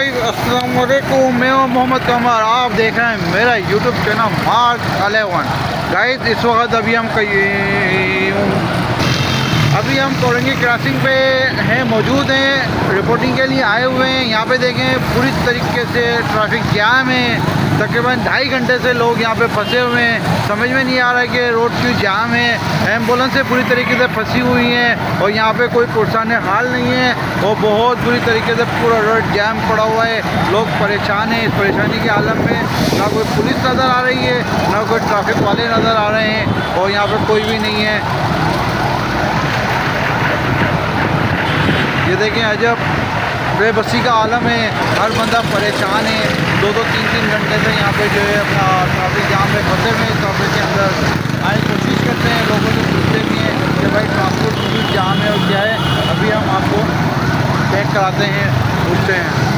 Guys अस्सलाम वालेकुम, मैं हूं मोहम्मद कमर। आप देख रहे हैं मेरा यूट्यूब चैनल मार्क 11। गाइस इस वक्त अभी हम कोरंगी क्रॉसिंग पे हैं, मौजूद हैं, रिपोर्टिंग के लिए आए हुए हैं। यहाँ पे देखें पूरी तरीके से ट्रैफिक जाम है। तकरीबन 2.5 घंटे से लोग यहाँ पे फंसे हुए हैं। समझ में नहीं आ रहा है कि रोड क्यों जाम है। एम्बुलेंसें पूरी तरीके से फंसी हुई हैं और यहाँ पे कोई पुरसान हाल नहीं है और बहुत बुरी तरीके से पूरा रोड जाम पड़ा हुआ है। लोग परेशान हैं। इस परेशानी के आलम में ना कोई पुलिस नज़र आ रही है, ना कोई ट्रैफिक वाले नज़र आ रहे हैं और यहाँ पर कोई भी नहीं है। ये देखें अजब बेबसी का आलम है। हर बंदा परेशान है। 2-2, 3-3 घंटे से यहाँ पे जो है अपना ट्रैफिक जाम में फंसे हुए हैं। ट्रैफिक के अंदर आए कोशिश करते हैं, लोगों से पूछते भी हैं कि भाई ट्रांसपोर्ट क्यों जाम है और क्या है। अभी हम आपको चेक कराते हैं, पूछते हैं।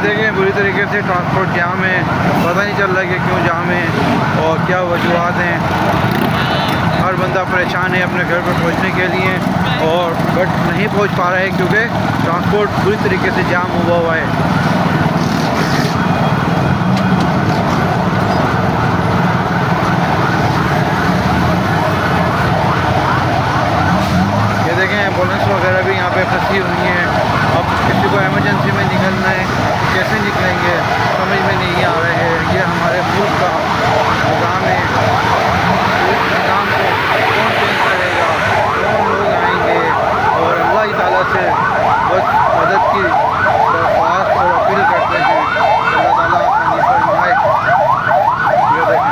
देखें बुरी तरीके से ट्रांसपोर्ट जाम है। पता नहीं चल रहा है कि क्यों जाम है और क्या वजूहत हैं। हर बंदा परेशान है अपने घर पर पहुंचने के लिए और बट नहीं पहुंच पा रहा है क्योंकि ट्रांसपोर्ट बुरी तरीके से जाम हुआ है। एम्बुलेंस वगैरह भी यहाँ पे फंसी हुई हैं। अब किसी को इमरजेंसी में निकलना है, कैसे निकलेंगे समझ में नहीं आ रहा है। ये हमारे मुल्क का निज़ाम है। इस निज़ाम को कौन चेंज करेगा, कौन लोग आएंगे और अल्लाह ताला से बस मदद की दरख्वास्त और अपील करते हैं। अल्लाह ताला आसानी फरमाए। ये देखें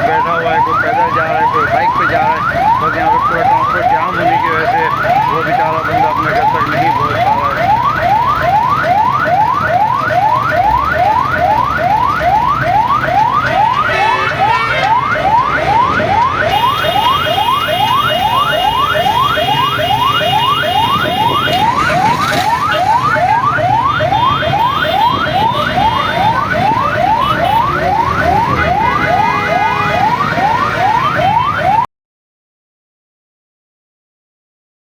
बैठा हुआ है, कोई पैदल जा रहा है, कोई बाइक पे जा रहा है। बस यहाँ पे पूरा ट्रांसपोर्ट जाम होने की वजह से वो बेचारा बंदा अपने घर तक नहीं पहुँच पा रहा है।